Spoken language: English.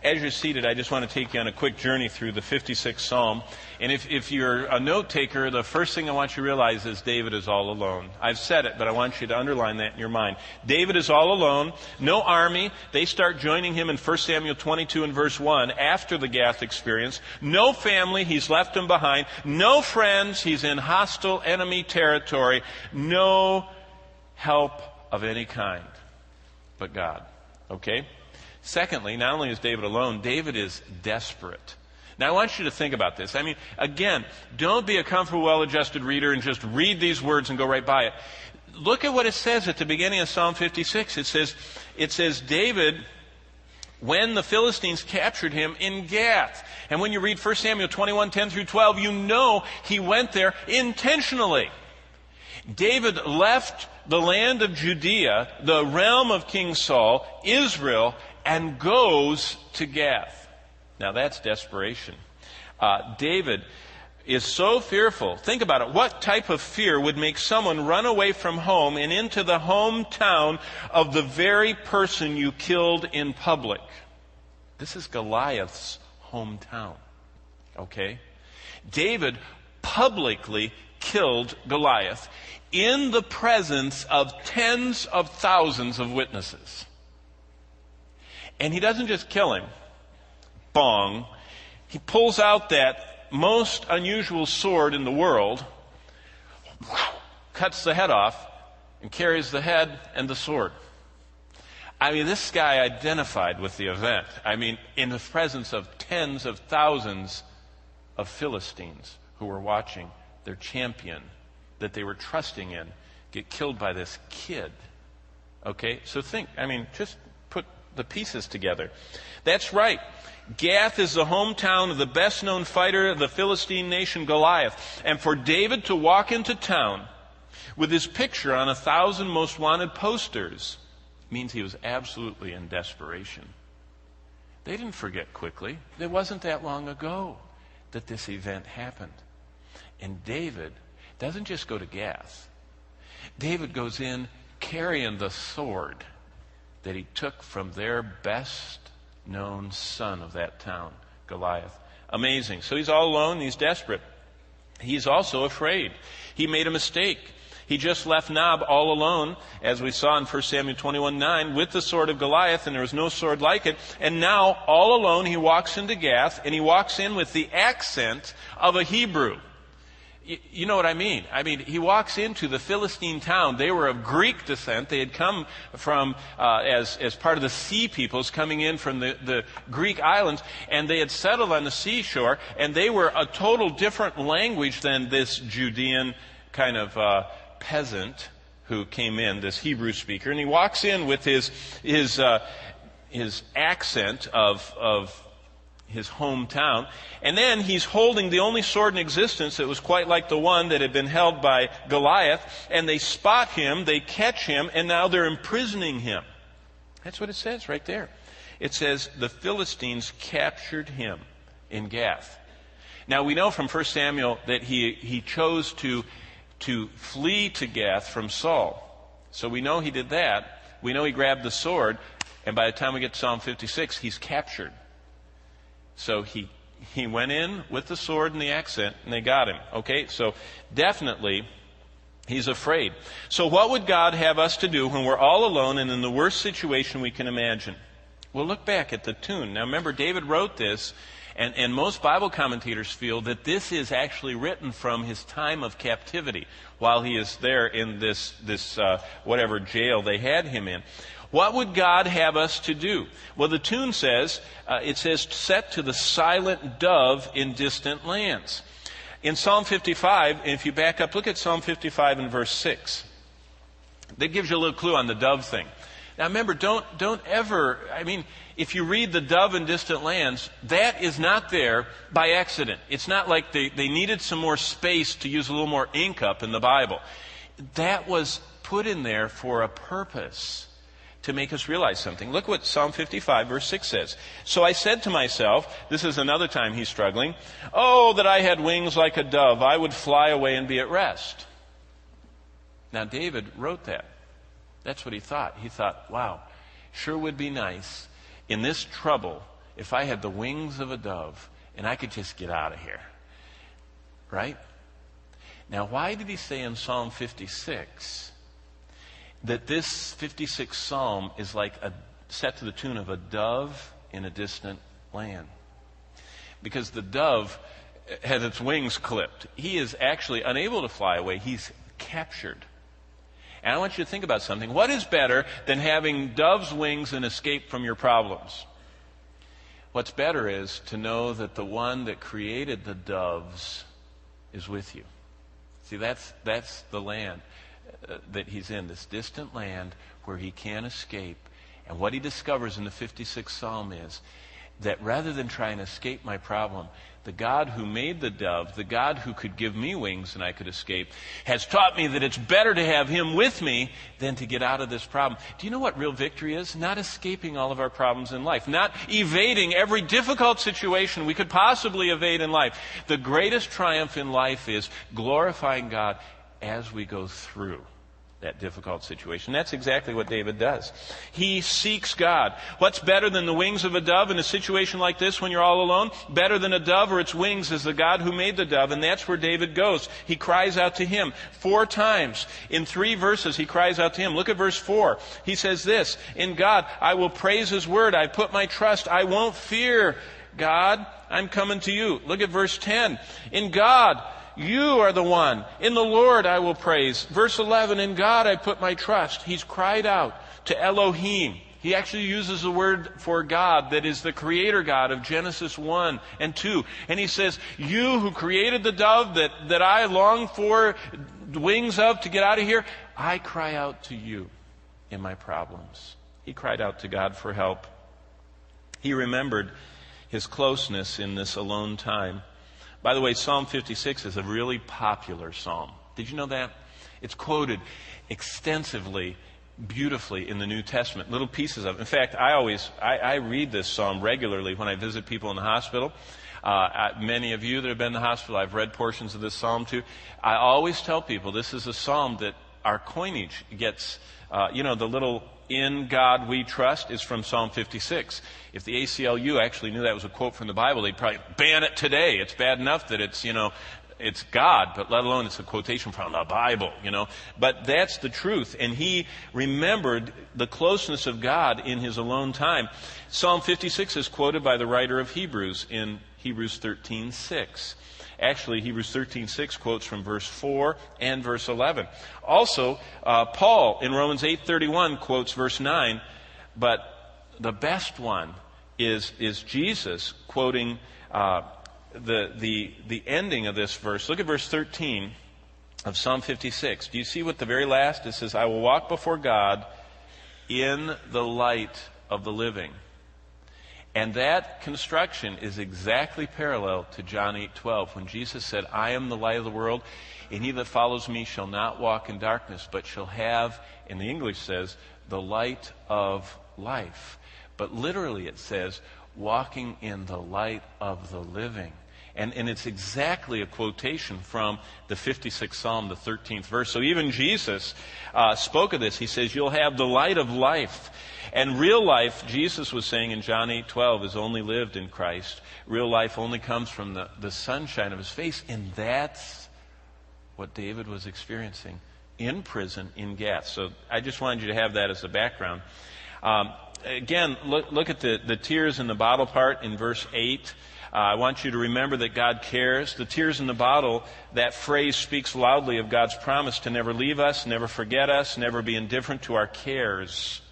As you're seated, I just want to take you on a quick journey through the 56th Psalm. And if you're a note taker, the first thing I want you to realize is David is all alone. I've said it, but I want you to underline that in your mind. David is all alone. No army. They start joining him in 1 Samuel 22 and verse 1 after the Gath experience. No family. He's left them behind. No friends. He's in hostile enemy territory. No help of any kind but God. Okay? Secondly, not only is David alone, David is desperate. Now, I want you to think about this. I mean, again, don't be a comfortable, well-adjusted reader and just read these words and go right by it. Look at what it says at the beginning of Psalm 56. It says, David, when the Philistines captured him in Gath. And when you read 1 Samuel 21, 10 through 12, you know he went there intentionally. David left the land of Judea, the realm of King Saul, Israel, and goes to Gath. Now that's desperation. David is so fearful. Think about it. What type of fear would make someone run away from home and into the hometown of the very person you killed in public? This is Goliath's hometown. Okay? David publicly killed Goliath in the presence of tens of thousands of witnesses. And he doesn't just kill him. Bong. He pulls out that most unusual sword in the world, cuts the head off, and carries the head and the sword. I mean, this guy identified with the event. I mean, in the presence of tens of thousands of Philistines who were watching their champion that they were trusting in get killed by this kid. Okay? So think, I mean, just put the pieces together. That's right. Gath is the hometown of the best-known fighter of the Philistine nation, Goliath. And for David to walk into town with his picture on 1,000 most wanted posters means he was absolutely in desperation. They didn't forget quickly. It wasn't that long ago that this event happened. And David doesn't just go to Gath. David goes in carrying the sword that he took from their best-known son of that town, Goliath. Amazing. So he's all alone. He's desperate. He's also afraid. He made a mistake. He just left Nob all alone, as we saw in 1 Samuel 21:9, with the sword of Goliath, and there was no sword like it. And now, all alone, he walks into Gath, and he walks in with the accent of a Hebrew. You know what I mean? I mean, he walks into the Philistine town. They were of Greek descent. They had come from, as part of the sea peoples coming in from the Greek islands, and they had settled on the seashore, and they were a total different language than this Judean kind of peasant who came in, this Hebrew speaker. And he walks in with his accent of his hometown. And then he's holding the only sword in existence that was quite like the one that had been held by Goliath. And they spot him, they catch him, and now they're imprisoning him. That's what it says right there. It says the Philistines captured him in Gath. Now we know from 1 Samuel that he chose to flee to Gath from Saul. So we know he did that. We know he grabbed the sword. And by the time we get to Psalm 56, he's captured. So he went in with the sword and the accent, and they got him. Okay, so definitely he's afraid. So what would God have us to do when we're all alone and in the worst situation we can imagine? Well, look back at the tune. Now remember, David wrote this, and most Bible commentators feel that this is actually written from his time of captivity while he is there in this whatever jail they had him in. What would God have us to do? Well, the tune says, set to the silent dove in distant lands. In Psalm 55, if you back up, look at Psalm 55 and verse 6. That gives you a little clue on the dove thing. Now remember, don't ever, I mean, if you read the dove in distant lands, that is not there by accident. It's not like they needed some more space to use a little more ink up in the Bible. That was put in there for a purpose, to make us realize something. Look what Psalm 55 verse 6 says. So I said to myself, this is another time he's struggling, oh, that I had wings like a dove, I would fly away and be at rest. Now David wrote that. That's what he thought. He thought, wow, sure would be nice in this trouble if I had the wings of a dove and I could just get out of here. Right? Now, why did he say in Psalm 56 that this 56th Psalm is like set to the tune of a dove in a distant land? Because the dove has its wings clipped. He is actually unable to fly away. He's captured. And I want you to think about something. What is better than having dove's wings and escape from your problems? What's better is to know that the one that created the doves is with you. See, that's the land that he's in, this distant land where he can't escape. And what he discovers in the 56th Psalm is that rather than try and escape my problem, the God who made the dove, the God who could give me wings and I could escape, has taught me that it's better to have him with me than to get out of this problem. Do you know what real victory is? Not escaping all of our problems in life. Not evading every difficult situation we could possibly evade in life. The greatest triumph in life is glorifying God as we go through that difficult situation. That's exactly what David does. He seeks God. What's better than the wings of a dove in a situation like this when you're all alone? Better than a dove or its wings is the God who made the dove, and that's where David goes. He cries out to him 4 times. In 3 verses, he cries out to him. Look at verse 4. He says this, "In God, I will praise his word. I put my trust. I won't fear. God, I'm coming to you." Look at verse 10. "In God, you are the one. In the Lord I will praise." Verse 11, "In God I put my trust." He's cried out to Elohim. He actually uses the word for God that is the creator God of Genesis 1 and 2. And he says, "You who created the dove that I long for wings of to get out of here, I cry out to you in my problems." He cried out to God for help. He remembered his closeness in this alone time. By the way, Psalm 56 is a really popular psalm. Did you know that? It's quoted extensively, beautifully in the New Testament, little pieces of it. In fact, I read this psalm regularly when I visit people in the hospital. Many of you that have been in the hospital, I've read portions of this psalm too. I always tell people this is a psalm that our coinage gets, the little "In God we trust" is from Psalm 56. If the ACLU actually knew that was a quote from the Bible, they'd probably ban it today. It's bad enough that it's God, but let alone it's a quotation from the Bible, But that's the truth. And he remembered the closeness of God in his alone time. Psalm 56 is quoted by the writer of Hebrews in Hebrews 13:6. Actually, Hebrews 13:6 quotes from verse 4 and verse 11. Also, Paul in Romans 8:31 quotes verse 9, but the best one is Jesus quoting the ending of this verse. Look at verse 13 of Psalm 56. Do you see what the very last? It says, "I will walk before God in the light of the living." And that construction is exactly parallel to John 8:12 when Jesus said, "I am the light of the world, and he that follows me shall not walk in darkness, but shall have," in the English says, "the light of life." But literally it says, "walking in the light of the living." And it's exactly a quotation from the 56th Psalm, the 13th verse. So even Jesus spoke of this. He says, "You'll have the light of life." And real life, Jesus was saying in John 8:12, is only lived in Christ. Real life only comes from the sunshine of his face. And that's what David was experiencing in prison in Gath. So I just wanted you to have that as a background. Again, look at the tears in the bottle part in verse 8. I want you to remember that God cares. The tears in the bottle, that phrase speaks loudly of God's promise to never leave us, never forget us, never be indifferent to our cares.